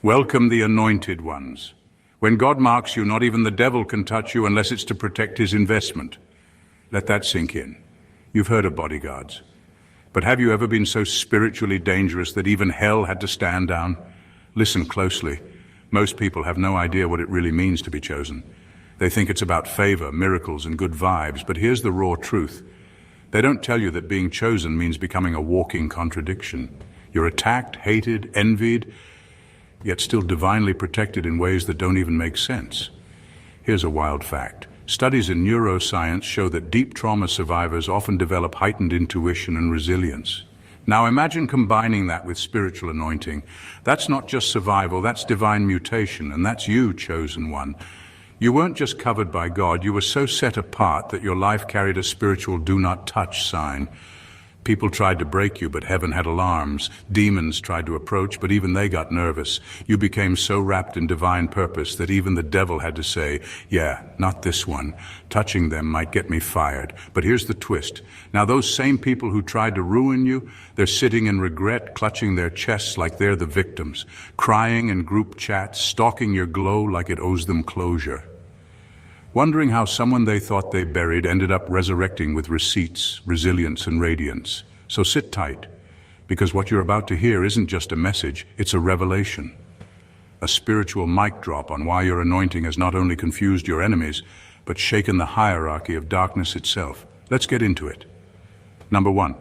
Welcome the anointed ones. When God marks you, not even the devil can touch you unless it's to protect his investment. Let that sink in. You've heard of bodyguards. But have you ever been so spiritually dangerous that even hell had to stand down? Listen closely. Most people have no idea what it really means to be chosen. They think it's about favor, miracles, and good vibes, but here's the raw truth. They don't tell you that being chosen means becoming a walking contradiction. You're attacked, hated, envied, yet still divinely protected in ways that don't even make sense. Here's a wild fact. Studies in neuroscience show that deep trauma survivors often develop heightened intuition and resilience. Now imagine combining that with spiritual anointing. That's not just survival, that's divine mutation, and that's you, chosen one. You weren't just covered by God, you were so set apart that your life carried a spiritual do not touch sign. People tried to break you, but heaven had alarms. Demons tried to approach, but even they got nervous. You became so wrapped in divine purpose that even the devil had to say, yeah, not this one. Touching them might get me fired. But here's the twist. Now those same people who tried to ruin you, they're sitting in regret, clutching their chests like they're the victims, crying in group chats, stalking your glow like it owes them closure. Wondering how someone they thought they buried ended up resurrecting with receipts, resilience, and radiance. So sit tight, because what you're about to hear isn't just a message, it's a revelation. A spiritual mic drop on why your anointing has not only confused your enemies, but shaken the hierarchy of darkness itself. Let's get into it. Number one,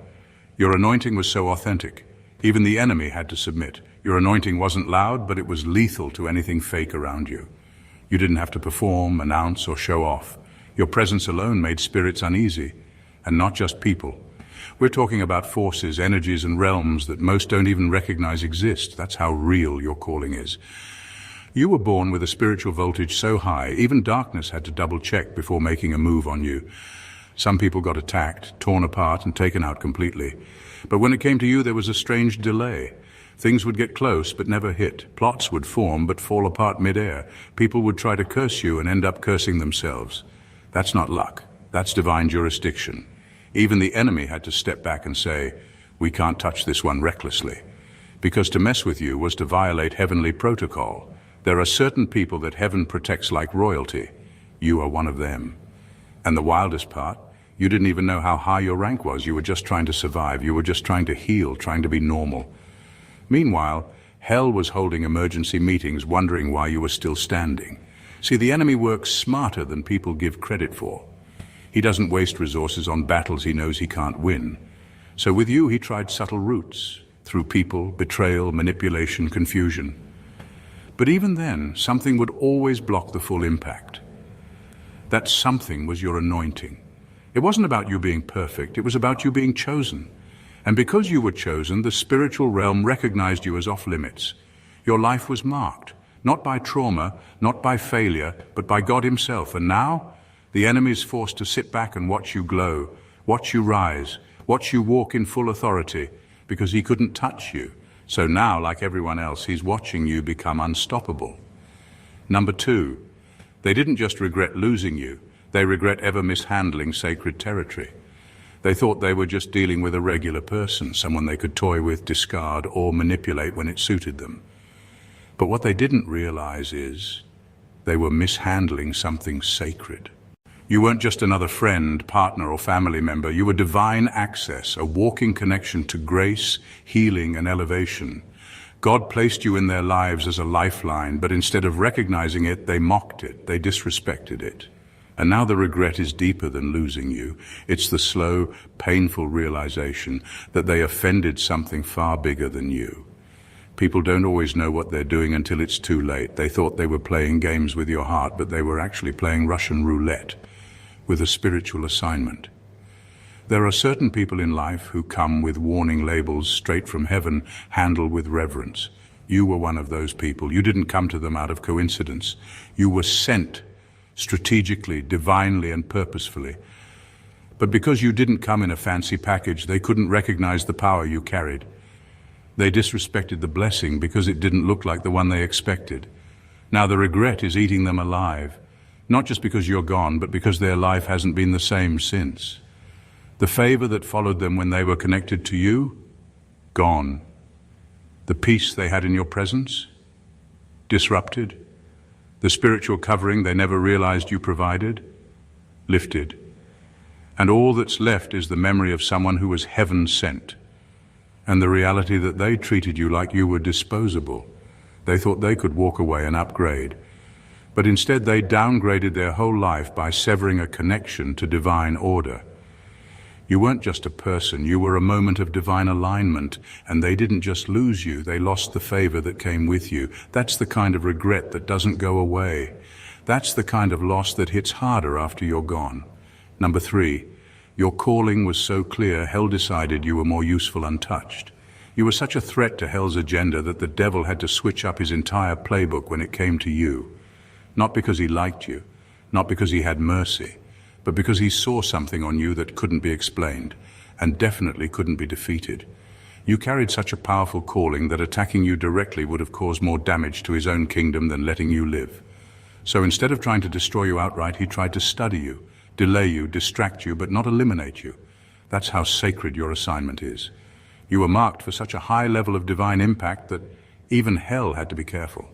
your anointing was so authentic. Even the enemy had to submit. Your anointing wasn't loud, but it was lethal to anything fake around you. You didn't have to perform, announce, or show off. Your presence alone made spirits uneasy, and not just people. We're talking about forces, energies, and realms that most don't even recognize exist. That's how real your calling is. You were born with a spiritual voltage so high, even darkness had to double-check before making a move on you. Some people got attacked, torn apart, and taken out completely. But when it came to you, there was a strange delay. Things would get close but never hit. Plots would form but fall apart mid-air. People would try to curse you and end up cursing themselves. That's not luck. That's divine jurisdiction. Even the enemy had to step back and say, we can't touch this one recklessly. Because to mess with you was to violate heavenly protocol. There are certain people that heaven protects like royalty. You are one of them. And the wildest part, you didn't even know how high your rank was. You were just trying to survive. You were just trying to heal, trying to be normal. Meanwhile, hell was holding emergency meetings wondering why you were still standing. See, the enemy works smarter than people give credit for. He doesn't waste resources on battles he knows he can't win. So with you, he tried subtle routes, through people, betrayal, manipulation, confusion. But even then, something would always block the full impact. That something was your anointing. It wasn't about you being perfect, it was about you being chosen. And because you were chosen, the spiritual realm recognized you as off-limits. Your life was marked, not by trauma, not by failure, but by God himself. And now, the enemy is forced to sit back and watch you glow, watch you rise, watch you walk in full authority, because he couldn't touch you. So now, like everyone else, he's watching you become unstoppable. Number two, they didn't just regret losing you, they regret ever mishandling sacred territory. They thought they were just dealing with a regular person, someone they could toy with, discard, or manipulate when it suited them. But what they didn't realize is they were mishandling something sacred. You weren't just another friend, partner, or family member. You were divine access, a walking connection to grace, healing, and elevation. God placed you in their lives as a lifeline, but instead of recognizing it, they mocked it, they disrespected it. And now the regret is deeper than losing you. It's the slow, painful realization that they offended something far bigger than you. People don't always know what they're doing until it's too late. They thought they were playing games with your heart, but they were actually playing Russian roulette with a spiritual assignment. There are certain people in life who come with warning labels straight from heaven, handled with reverence. You were one of those people. You didn't come to them out of coincidence. You were sent strategically, divinely, and purposefully. But because you didn't come in a fancy package, they couldn't recognize the power you carried. They disrespected the blessing because it didn't look like the one they expected. Now the regret is eating them alive, not just because you're gone, but because their life hasn't been the same since. The favor that followed them when they were connected to you, gone. The peace they had in your presence, disrupted. The spiritual covering they never realized you provided, lifted. And all that's left is the memory of someone who was heaven sent, and the reality that they treated you like you were disposable. They thought they could walk away and upgrade, but instead they downgraded their whole life by severing a connection to divine order. You weren't just a person, you were a moment of divine alignment, and they didn't just lose you, they lost the favor that came with you. That's the kind of regret that doesn't go away. That's the kind of loss that hits harder after you're gone. Number 3, your calling was so clear, hell decided you were more useful untouched. You were such a threat to hell's agenda that the devil had to switch up his entire playbook when it came to you. Not because he liked you, not because he had mercy, but because he saw something on you that couldn't be explained, and definitely couldn't be defeated. You carried such a powerful calling that attacking you directly would have caused more damage to his own kingdom than letting you live. So instead of trying to destroy you outright, he tried to study you, delay you, distract you, but not eliminate you. That's how sacred your assignment is. You were marked for such a high level of divine impact that even hell had to be careful.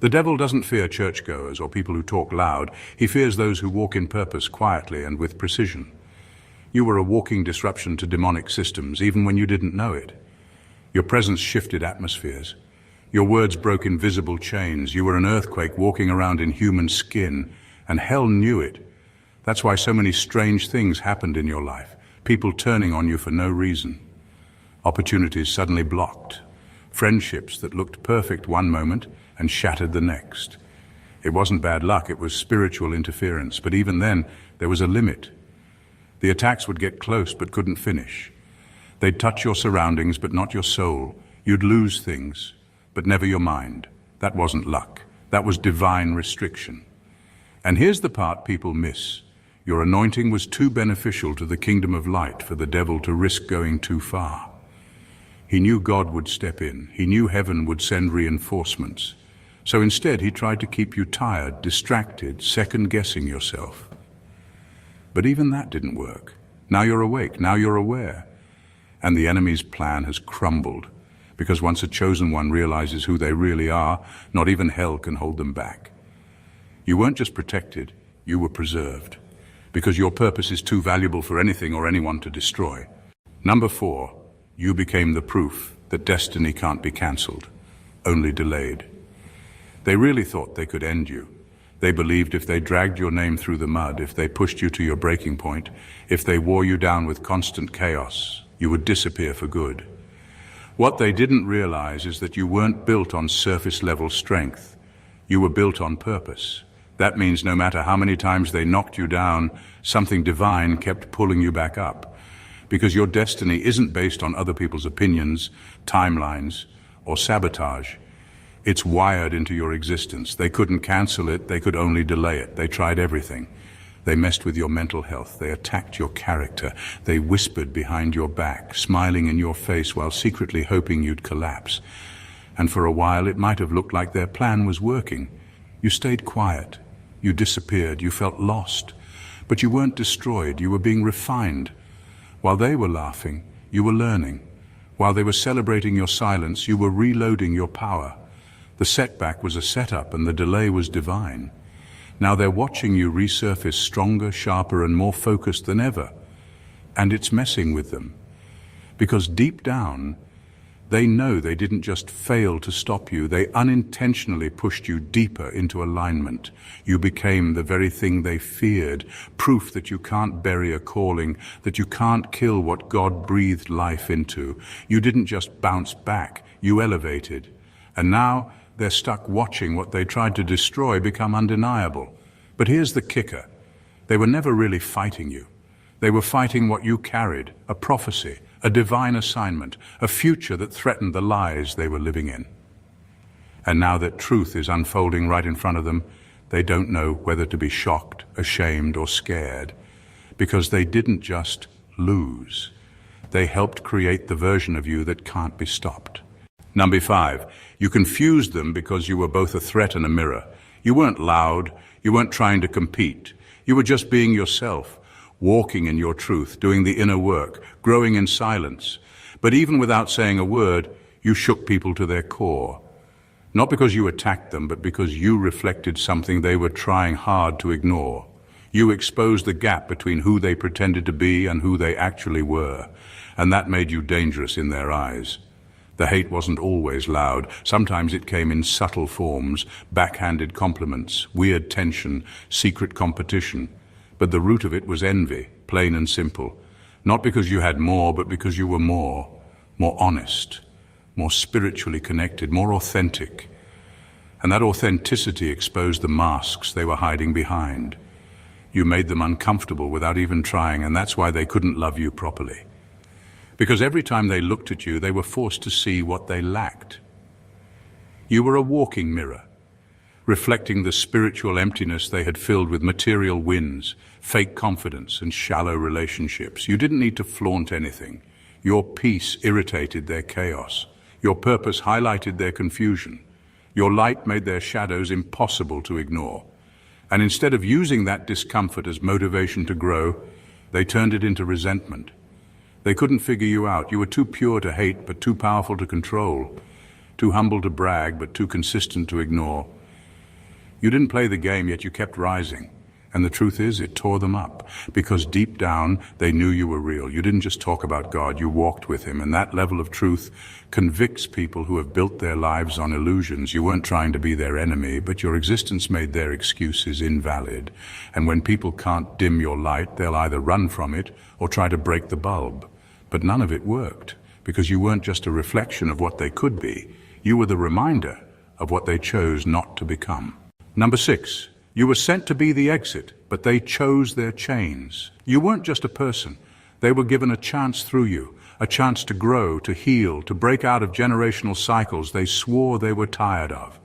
The devil doesn't fear churchgoers or people who talk loud. He fears those who walk in purpose quietly and with precision. You were a walking disruption to demonic systems, even when you didn't know it. Your presence shifted atmospheres. Your words broke invisible chains. You were an earthquake walking around in human skin, and hell knew it. That's why so many strange things happened in your life, people turning on you for no reason. Opportunities suddenly blocked. Friendships that looked perfect one moment and shattered the next. It wasn't bad luck, it was spiritual interference, but even then, there was a limit. The attacks would get close but couldn't finish. They'd touch your surroundings but not your soul. You'd lose things, but never your mind. That wasn't luck. That was divine restriction. And here's the part people miss. Your anointing was too beneficial to the kingdom of light for the devil to risk going too far. He knew God would step in. He knew heaven would send reinforcements. So instead, he tried to keep you tired, distracted, second-guessing yourself. But even that didn't work. Now you're awake, now you're aware. And the enemy's plan has crumbled, because once a chosen one realizes who they really are, not even hell can hold them back. You weren't just protected, you were preserved, because your purpose is too valuable for anything or anyone to destroy. Number 4, you became the proof that destiny can't be cancelled, only delayed. They really thought they could end you. They believed if they dragged your name through the mud, if they pushed you to your breaking point, if they wore you down with constant chaos, you would disappear for good. What they didn't realize is that you weren't built on surface-level strength. You were built on purpose. That means no matter how many times they knocked you down, something divine kept pulling you back up. Because your destiny isn't based on other people's opinions, timelines, or sabotage. It's wired into your existence. They couldn't cancel it, they could only delay it. They tried everything. They messed with your mental health, they attacked your character, they whispered behind your back, smiling in your face while secretly hoping you'd collapse. And for a while it might have looked like their plan was working. You stayed quiet, you disappeared, you felt lost. But you weren't destroyed, you were being refined. While they were laughing, you were learning. While they were celebrating your silence, you were reloading your power. The setback was a setup and the delay was divine. Now they're watching you resurface stronger, sharper, and more focused than ever. And it's messing with them. Because deep down, they know they didn't just fail to stop you, they unintentionally pushed you deeper into alignment. You became the very thing they feared, proof that you can't bury a calling, that you can't kill what God breathed life into. You didn't just bounce back, you elevated. And now, they're stuck watching what they tried to destroy become undeniable. But here's the kicker. They were never really fighting you. They were fighting what you carried, a prophecy, a divine assignment, a future that threatened the lies they were living in. And now that truth is unfolding right in front of them, they don't know whether to be shocked, ashamed, or scared, because they didn't just lose. They helped create the version of you that can't be stopped. Number 5, you confused them because you were both a threat and a mirror. You weren't loud, you weren't trying to compete. You were just being yourself, walking in your truth, doing the inner work, growing in silence. But even without saying a word, you shook people to their core. Not because you attacked them, but because you reflected something they were trying hard to ignore. You exposed the gap between who they pretended to be and who they actually were, and that made you dangerous in their eyes. The hate wasn't always loud. Sometimes it came in subtle forms, backhanded compliments, weird tension, secret competition. But the root of it was envy, plain and simple. Not because you had more, but because you were more honest, more spiritually connected, more authentic. And that authenticity exposed the masks they were hiding behind. You made them uncomfortable without even trying, and that's why they couldn't love you properly. Because every time they looked at you, they were forced to see what they lacked. You were a walking mirror, reflecting the spiritual emptiness they had filled with material wins, fake confidence, and shallow relationships. You didn't need to flaunt anything. Your peace irritated their chaos. Your purpose highlighted their confusion. Your light made their shadows impossible to ignore. And instead of using that discomfort as motivation to grow, they turned it into resentment. They couldn't figure you out. You were too pure to hate, but too powerful to control. Too humble to brag, but too consistent to ignore. You didn't play the game, yet you kept rising. And the truth is, it tore them up. Because deep down, they knew you were real. You didn't just talk about God, you walked with Him. And that level of truth convicts people who have built their lives on illusions. You weren't trying to be their enemy, but your existence made their excuses invalid. And when people can't dim your light, they'll either run from it or try to break the bulb. But none of it worked, because you weren't just a reflection of what they could be. You were the reminder of what they chose not to become. Number 6. You were sent to be the exit, but they chose their chains. You weren't just a person. They were given a chance through you, a chance to grow, to heal, to break out of generational cycles they swore they were tired of.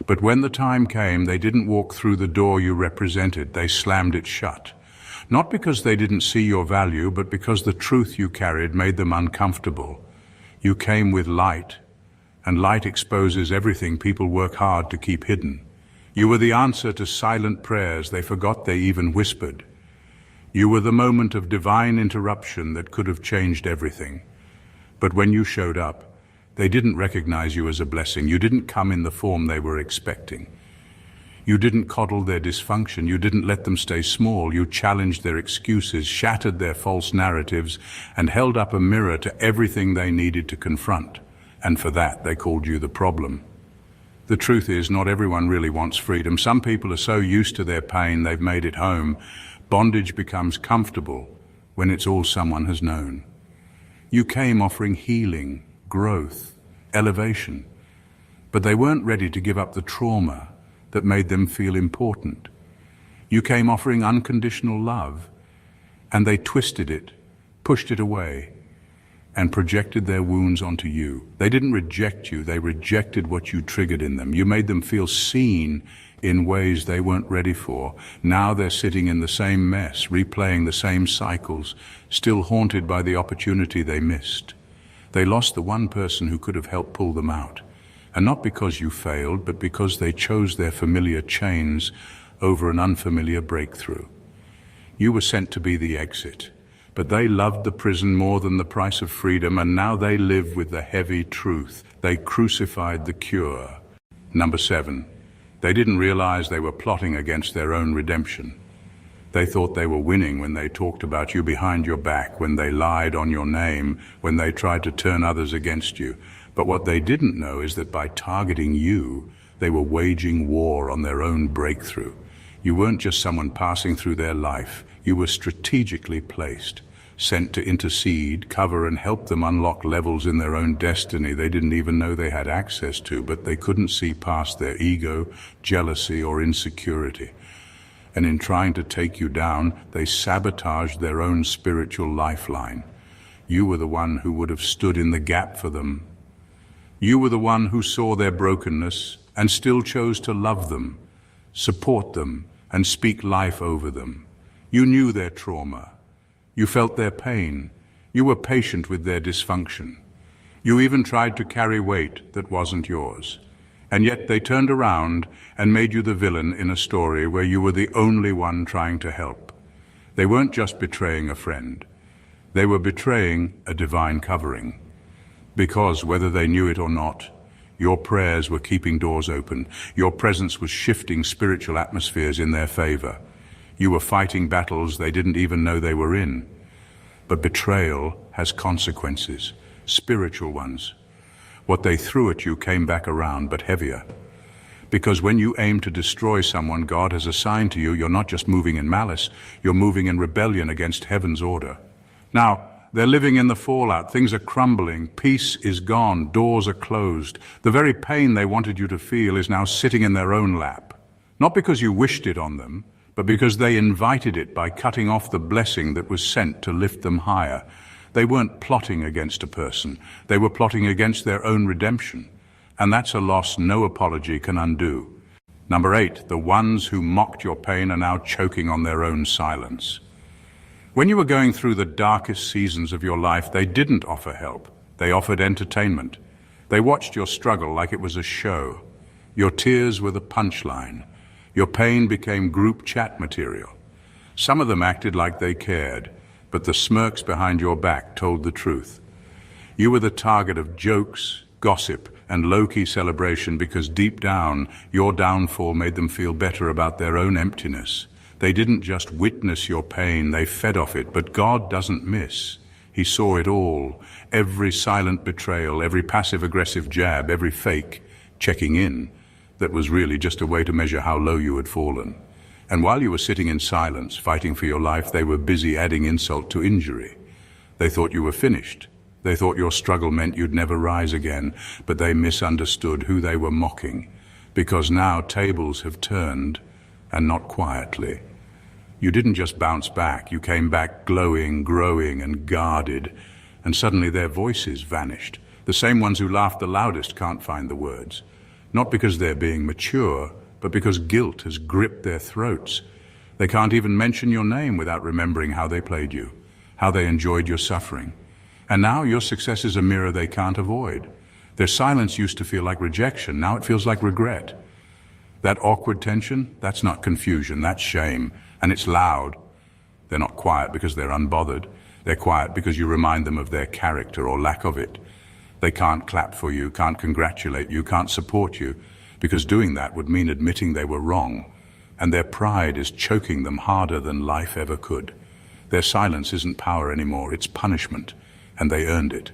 But when the time came, they didn't walk through the door you represented. They slammed it shut. Not because they didn't see your value, but because the truth you carried made them uncomfortable. You came with light, and light exposes everything people work hard to keep hidden. You were the answer to silent prayers they forgot they even whispered. You were the moment of divine interruption that could have changed everything. But when you showed up, they didn't recognize you as a blessing. You didn't come in the form they were expecting. You didn't coddle their dysfunction. You didn't let them stay small. You challenged their excuses, shattered their false narratives, and held up a mirror to everything they needed to confront. And for that, they called you the problem. The truth is, not everyone really wants freedom. Some people are so used to their pain, they've made it home. Bondage becomes comfortable when it's all someone has known. You came offering healing, growth, elevation, but they weren't ready to give up the trauma that made them feel important. You came offering unconditional love, and they twisted it, pushed it away, and projected their wounds onto you. They didn't reject you, they rejected what you triggered in them. You made them feel seen in ways they weren't ready for. Now they're sitting in the same mess, replaying the same cycles, still haunted by the opportunity they missed. They lost the one person who could have helped pull them out. And not because you failed, but because they chose their familiar chains over an unfamiliar breakthrough. You were sent to be the exit. But they loved the prison more than the price of freedom, and now they live with the heavy truth. They crucified the cure. Number 7, they didn't realize they were plotting against their own redemption. They thought they were winning when they talked about you behind your back, when they lied on your name, when they tried to turn others against you. But what they didn't know is that by targeting you, they were waging war on their own breakthrough. You weren't just someone passing through their life. You were strategically placed, sent to intercede, cover, and help them unlock levels in their own destiny they didn't even know they had access to, but they couldn't see past their ego, jealousy, or insecurity. And in trying to take you down, they sabotaged their own spiritual lifeline. You were the one who would have stood in the gap for them. You were the one who saw their brokenness and still chose to love them, support them, and speak life over them. You knew their trauma. You felt their pain. You were patient with their dysfunction. You even tried to carry weight that wasn't yours. And yet they turned around and made you the villain in a story where you were the only one trying to help. They weren't just betraying a friend. They were betraying a divine covering. Because, whether they knew it or not, Your prayers were keeping doors open. Your presence was shifting spiritual atmospheres in their favor. You were fighting battles they didn't even know they were in. But betrayal has consequences, spiritual ones. What they threw at you came back around, but heavier. Because when you aim to destroy someone God has assigned to you, you're not just moving in malice, you're moving in rebellion against heaven's order. Now, they're living in the fallout. Things are crumbling. Peace is gone. Doors are closed. The very pain they wanted you to feel is now sitting in their own lap. Not because you wished it on them, but because they invited it by cutting off the blessing that was sent to lift them higher. They weren't plotting against a person. They were plotting against their own redemption. And that's a loss no apology can undo. Number 8, the ones who mocked your pain are now choking on their own silence. When you were going through the darkest seasons of your life, they didn't offer help. They offered entertainment. They watched your struggle like it was a show. Your tears were the punchline. Your pain became group chat material. Some of them acted like they cared, but the smirks behind your back told the truth. You were the target of jokes, gossip, and low-key celebration because deep down, your downfall made them feel better about their own emptiness. They didn't just witness your pain, they fed off it, but God doesn't miss. He saw it all, every silent betrayal, every passive-aggressive jab, every fake checking in that was really just a way to measure how low you had fallen. And while you were sitting in silence, fighting for your life, they were busy adding insult to injury. They thought you were finished. They thought your struggle meant you'd never rise again, but they misunderstood who they were mocking, because now tables have turned, and not quietly. You didn't just bounce back, you came back glowing, growing, and guarded, and suddenly their voices vanished. The same ones who laughed the loudest can't find the words, not because they're being mature, but because guilt has gripped their throats. They can't even mention your name without remembering how they played you, how they enjoyed your suffering. And now your success is a mirror they can't avoid. Their silence used to feel like rejection, now it feels like regret. That awkward tension, that's not confusion, that's shame, and it's loud. They're not quiet because they're unbothered. They're quiet because you remind them of their character or lack of it. They can't clap for you, can't congratulate you, can't support you, because doing that would mean admitting they were wrong, and their pride is choking them harder than life ever could. Their silence isn't power anymore, it's punishment, and they earned it.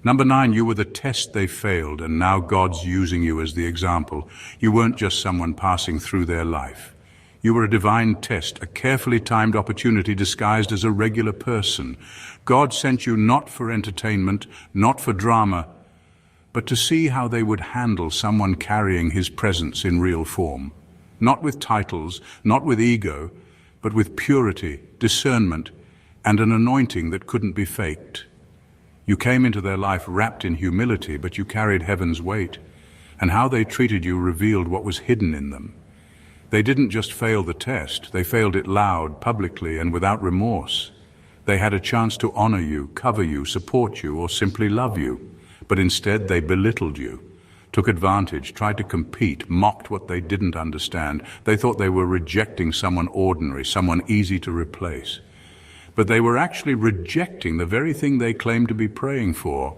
Number 9, you were the test they failed, and now God's using you as the example. You weren't just someone passing through their life. You were a divine test, a carefully timed opportunity disguised as a regular person. God sent you not for entertainment, not for drama, but to see how they would handle someone carrying his presence in real form. Not with titles, not with ego, but with purity, discernment, and an anointing that couldn't be faked. You came into their life wrapped in humility, but you carried heaven's weight, and how they treated you revealed what was hidden in them. They didn't just fail the test, they failed it loud, publicly, and without remorse. They had a chance to honor you, cover you, support you, or simply love you, but instead they belittled you, took advantage, tried to compete, mocked what they didn't understand. They thought they were rejecting someone ordinary, someone easy to replace. But they were actually rejecting the very thing they claimed to be praying for,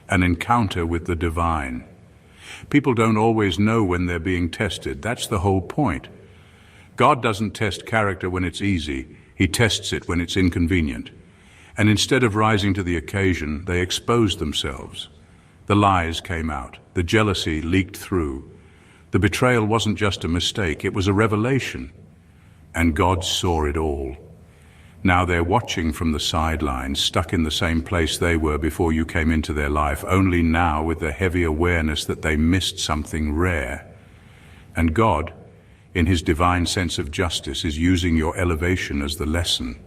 an encounter with the divine. People don't always know when they're being tested. That's the whole point. God doesn't test character when it's easy. He tests it when it's inconvenient. And instead of rising to the occasion, they exposed themselves. The lies came out. The jealousy leaked through. The betrayal wasn't just a mistake. It was a revelation. And God saw it all. Now they're watching from the sidelines, stuck in the same place they were before you came into their life, only now with the heavy awareness that they missed something rare. And God, in his divine sense of justice, is using your elevation as the lesson.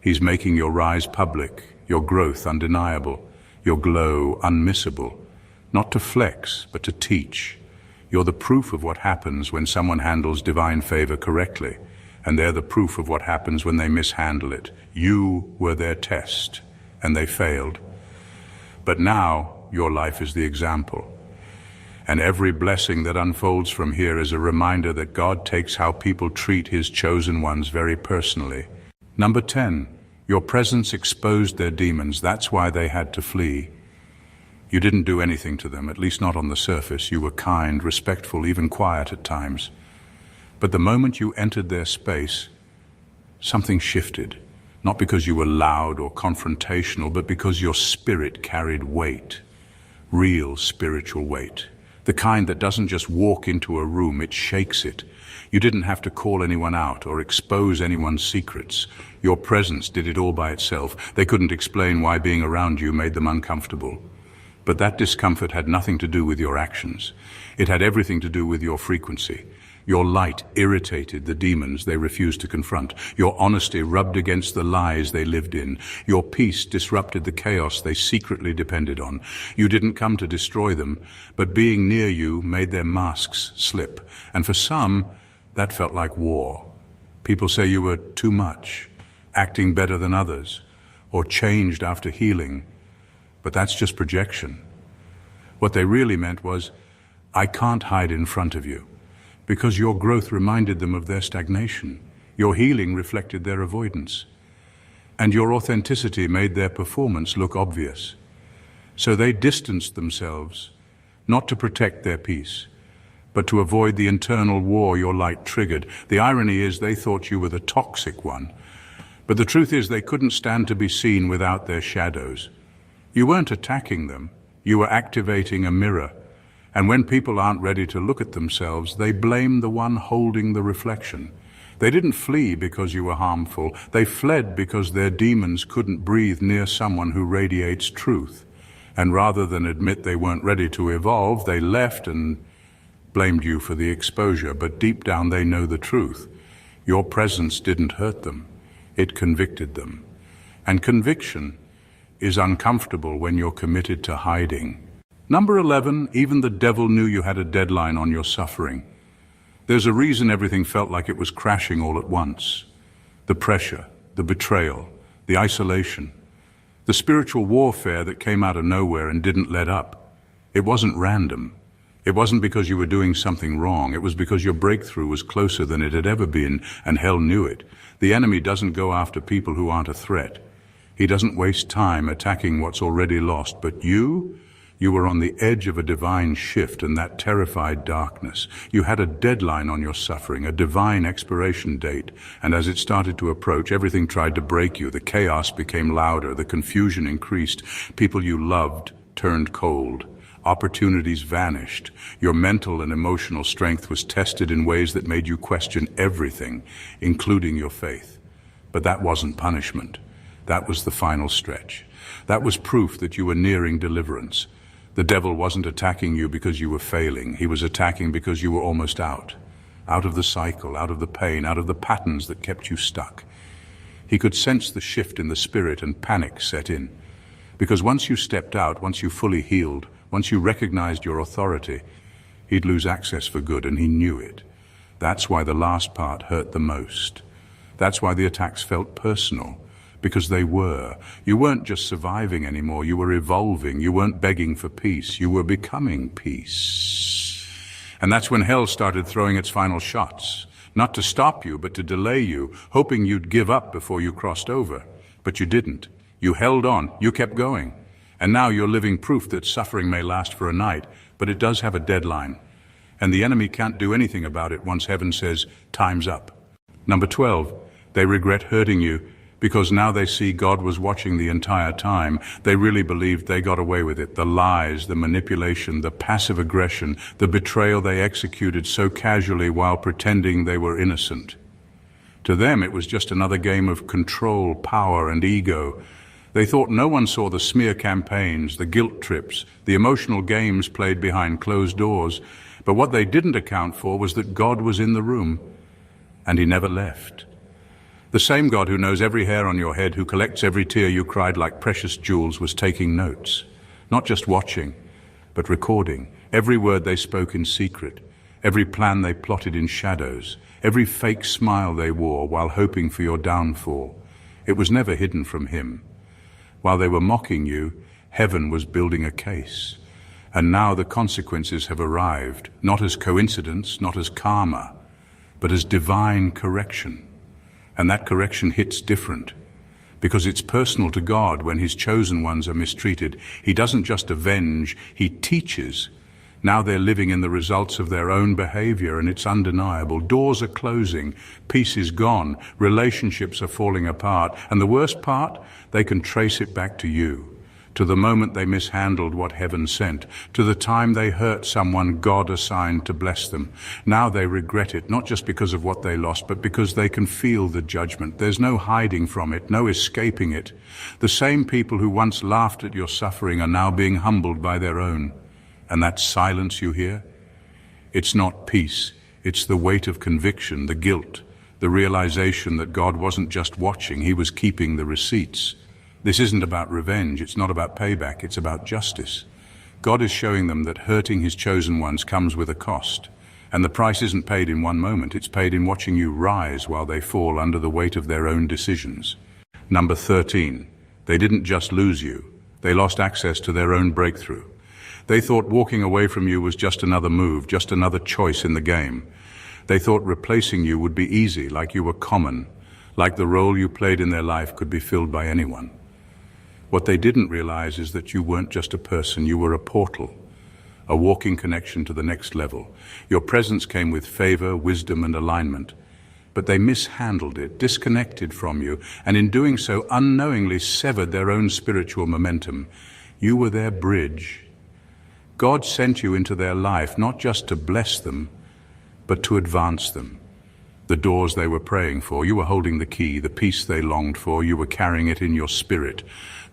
He's making your rise public, your growth undeniable, your glow unmissable, not to flex, but to teach. You're the proof of what happens when someone handles divine favor correctly. And they're the proof of what happens when they mishandle it. You were their test, and they failed. But now, your life is the example. And every blessing that unfolds from here is a reminder that God takes how people treat his chosen ones very personally. Number 10, your presence exposed their demons. That's why they had to flee. You didn't do anything to them, at least not on the surface. You were kind, respectful, even quiet at times. But the moment you entered their space, something shifted. Not because you were loud or confrontational, but because your spirit carried weight. Real spiritual weight. The kind that doesn't just walk into a room, it shakes it. You didn't have to call anyone out or expose anyone's secrets. Your presence did it all by itself. They couldn't explain why being around you made them uncomfortable. But that discomfort had nothing to do with your actions. It had everything to do with your frequency. Your light irritated the demons they refused to confront. Your honesty rubbed against the lies they lived in. Your peace disrupted the chaos they secretly depended on. You didn't come to destroy them, but being near you made their masks slip. And for some, that felt like war. People say you were too much, acting better than others, or changed after healing. But that's just projection. What they really meant was, I can't hide in front of you, because your growth reminded them of their stagnation. Your healing reflected their avoidance. And your authenticity made their performance look obvious. So they distanced themselves, not to protect their peace, but to avoid the internal war your light triggered. The irony is they thought you were the toxic one. But the truth is they couldn't stand to be seen without their shadows. You weren't attacking them, you were activating a mirror. And when people aren't ready to look at themselves, they blame the one holding the reflection. They didn't flee because you were harmful. They fled because their demons couldn't breathe near someone who radiates truth. And rather than admit they weren't ready to evolve, they left and blamed you for the exposure. But deep down they know the truth. Your presence didn't hurt them. It convicted them. And conviction is uncomfortable when you're committed to hiding. Number 11, even the devil knew you had a deadline on your suffering. There's a reason everything felt like it was crashing all at once. The pressure, the betrayal, the isolation, the spiritual warfare that came out of nowhere and didn't let up. It wasn't random. It wasn't because you were doing something wrong. It was because your breakthrough was closer than it had ever been, and hell knew it. The enemy doesn't go after people who aren't a threat. He doesn't waste time attacking what's already lost, but you were on the edge of a divine shift, and that terrified darkness. You had a deadline on your suffering, a divine expiration date, and as it started to approach, everything tried to break you. The chaos became louder, the confusion increased, people you loved turned cold, opportunities vanished. Your mental and emotional strength was tested in ways that made you question everything, including your faith. But that wasn't punishment. That was the final stretch. That was proof that you were nearing deliverance. The devil wasn't attacking you because you were failing. He was attacking because you were almost out of the cycle, out of the pain, out of the patterns that kept you stuck. He could sense the shift in the spirit, and panic set in. Because once you stepped out, once you fully healed, once you recognized your authority, he'd lose access for good, and he knew it. That's why the last part hurt the most. That's why the attacks felt personal. Because they were. You weren't just surviving anymore, you were evolving. You weren't begging for peace, you were becoming peace. And that's when hell started throwing its final shots. Not to stop you, but to delay you, hoping you'd give up before you crossed over. But you didn't. You held on, you kept going. And now you're living proof that suffering may last for a night, but it does have a deadline. And the enemy can't do anything about it once heaven says, time's up. Number 12, they regret hurting you, because now they see God was watching the entire time. They really believed they got away with it. The lies, the manipulation, the passive aggression, the betrayal they executed so casually while pretending they were innocent. To them, it was just another game of control, power, and ego. They thought no one saw the smear campaigns, the guilt trips, the emotional games played behind closed doors. But what they didn't account for was that God was in the room, and he never left. The same God who knows every hair on your head, who collects every tear you cried like precious jewels, was taking notes. Not just watching, but recording. Every word they spoke in secret, every plan they plotted in shadows, every fake smile they wore while hoping for your downfall. It was never hidden from him. While they were mocking you, heaven was building a case. And now the consequences have arrived, not as coincidence, not as karma, but as divine correction. And that correction hits different. because it's personal to God when his chosen ones are mistreated. He doesn't just avenge, he teaches. Now they're living in the results of their own behavior, and it's undeniable. Doors are closing, peace is gone, relationships are falling apart, and the worst part, they can trace it back to you, to the moment they mishandled what heaven sent, to the time they hurt someone God assigned to bless them. Now they regret it, not just because of what they lost, but because they can feel the judgment. There's no hiding from it, no escaping it. The same people who once laughed at your suffering are now being humbled by their own. And that silence you hear, it's not peace, it's the weight of conviction, the guilt, the realization that God wasn't just watching, he was keeping the receipts. This isn't about revenge, it's not about payback, it's about justice. God is showing them that hurting his chosen ones comes with a cost. And the price isn't paid in one moment, it's paid in watching you rise while they fall under the weight of their own decisions. Number 13, they didn't just lose you, they lost access to their own breakthrough. They thought walking away from you was just another move, just another choice in the game. They thought replacing you would be easy, like you were common, like the role you played in their life could be filled by anyone. What they didn't realize is that you weren't just a person, you were a portal, a walking connection to the next level. Your presence came with favor, wisdom, and alignment. But they mishandled it, disconnected from you, and in doing so unknowingly severed their own spiritual momentum. You were their bridge. God sent you into their life not just to bless them, but to advance them. The doors they were praying for, you were holding the key. The peace they longed for, you were carrying it in your spirit.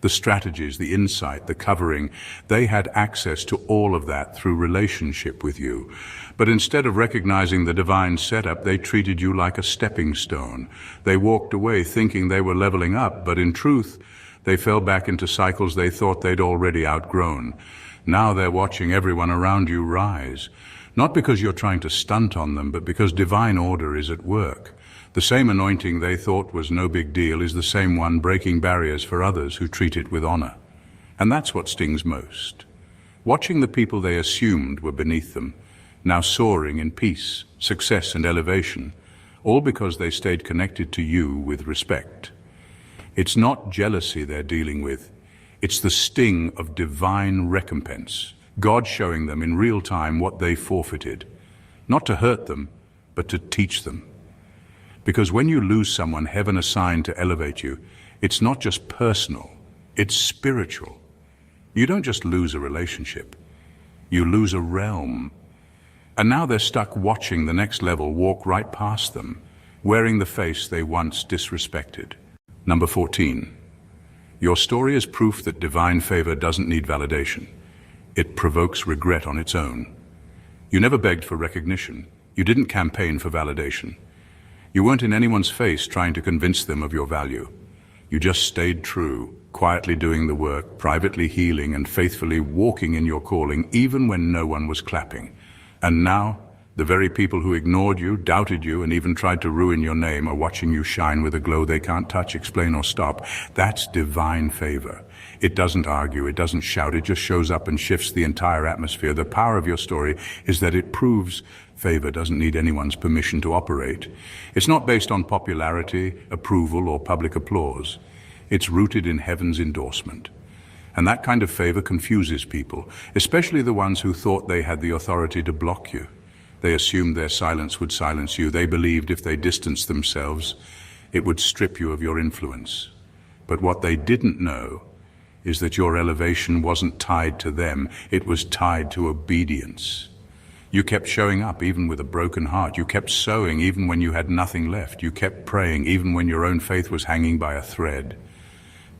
The strategies, the insight, the covering, they had access to all of that through relationship with you. But instead of recognizing the divine setup, they treated you like a stepping stone. They walked away thinking they were leveling up, but in truth, they fell back into cycles they thought they'd already outgrown. Now they're watching everyone around you rise, not because you're trying to stunt on them, but because divine order is at work. The same anointing they thought was no big deal is the same one breaking barriers for others who treat it with honor. And that's what stings most. Watching the people they assumed were beneath them, now soaring in peace, success, and elevation, all because they stayed connected to you with respect. It's not jealousy they're dealing with. It's the sting of divine recompense, God showing them in real time what they forfeited, not to hurt them, but to teach them. Because when you lose someone heaven assigned to elevate you, it's not just personal, it's spiritual. You don't just lose a relationship, you lose a realm. And now they're stuck watching the next level walk right past them, wearing the face they once disrespected. Number 14. Your story is proof that divine favor doesn't need validation. It provokes regret on its own. You never begged for recognition. You didn't campaign for validation. You weren't in anyone's face trying to convince them of your value. You just stayed true, quietly doing the work, privately healing, and faithfully walking in your calling, even when no one was clapping. And now, the very people who ignored you, doubted you, and even tried to ruin your name are watching you shine with a glow they can't touch, explain, or stop. That's divine favor. It doesn't argue, it doesn't shout, it just shows up and shifts the entire atmosphere. The power of your story is that it proves favor doesn't need anyone's permission to operate. It's not based on popularity, approval, or public applause. It's rooted in heaven's endorsement. And that kind of favor confuses people, especially the ones who thought they had the authority to block you. They assumed their silence would silence you. They believed if they distanced themselves, it would strip you of your influence. But what they didn't know is that your elevation wasn't tied to them. It was tied to obedience. You kept showing up even with a broken heart. You kept sowing even when you had nothing left. You kept praying even when your own faith was hanging by a thread.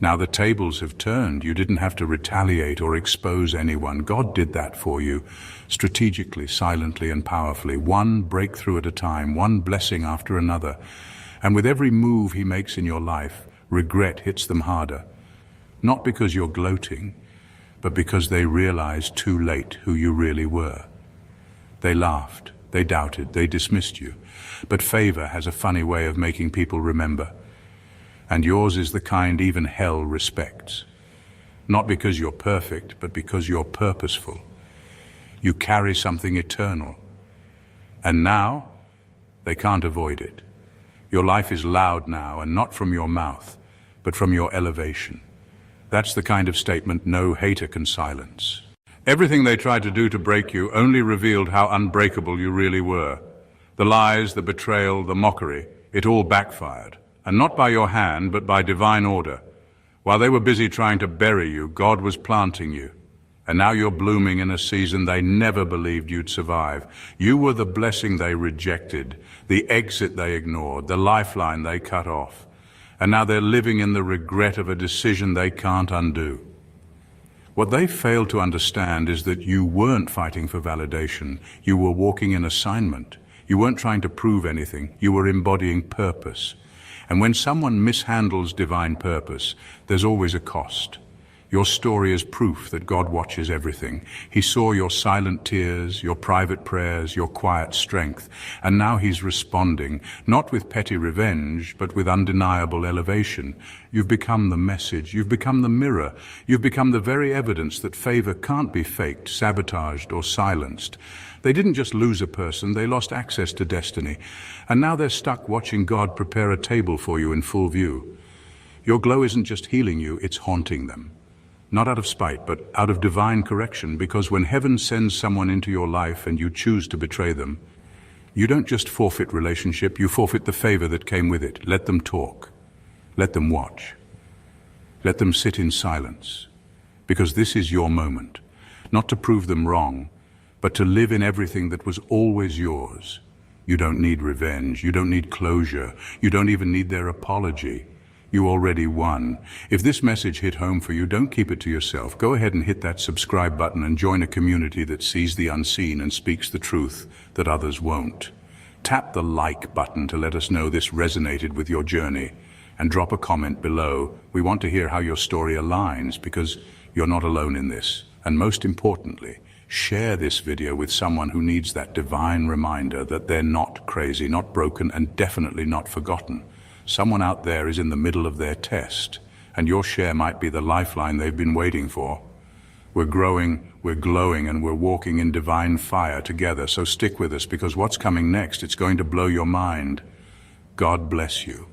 Now the tables have turned. You didn't have to retaliate or expose anyone. God did that for you, strategically, silently, and powerfully, one breakthrough at a time, one blessing after another. And with every move he makes in your life, regret hits them harder. Not because you're gloating, but because they realized too late who you really were. They laughed, they doubted, they dismissed you. But favor has a funny way of making people remember. And yours is the kind even hell respects. Not because you're perfect, but because you're purposeful. You carry something eternal. And now, they can't avoid it. Your life is loud now, and not from your mouth, but from your elevation. That's the kind of statement no hater can silence. Everything they tried to do to break you only revealed how unbreakable you really were. The lies, the betrayal, the mockery, it all backfired. And not by your hand, but by divine order. While they were busy trying to bury you, God was planting you. And now you're blooming in a season they never believed you'd survive. You were the blessing they rejected, the exit they ignored, the lifeline they cut off. And now they're living in the regret of a decision they can't undo. What they failed to understand is that you weren't fighting for validation. You were walking in assignment. You weren't trying to prove anything. You were embodying purpose. And when someone mishandles divine purpose, there's always a cost. Your story is proof that God watches everything. He saw your silent tears, your private prayers, your quiet strength, and now He's responding, not with petty revenge, but with undeniable elevation. You've become the message, you've become the mirror, you've become the very evidence that favor can't be faked, sabotaged, or silenced. They didn't just lose a person, they lost access to destiny, and now they're stuck watching God prepare a table for you in full view. Your glow isn't just healing you, it's haunting them. Not out of spite, but out of divine correction, because when heaven sends someone into your life and you choose to betray them, you don't just forfeit relationship, you forfeit the favor that came with it. Let them talk. Let them watch. Let them sit in silence. Because this is your moment, not to prove them wrong, but to live in everything that was always yours. You don't need revenge, you don't need closure, you don't even need their apology. You already won. If this message hit home for you, don't keep it to yourself. Go ahead and hit that subscribe button and join a community that sees the unseen and speaks the truth that others won't. Tap the like button to let us know this resonated with your journey, and drop a comment below. We want to hear how your story aligns, because you're not alone in this. And most importantly, share this video with someone who needs that divine reminder that they're not crazy, not broken, and definitely not forgotten. Someone out there is in the middle of their test, and your share might be the lifeline they've been waiting for. We're growing, we're glowing, and we're walking in divine fire together, so stick with us, because what's coming next, it's going to blow your mind. God bless you.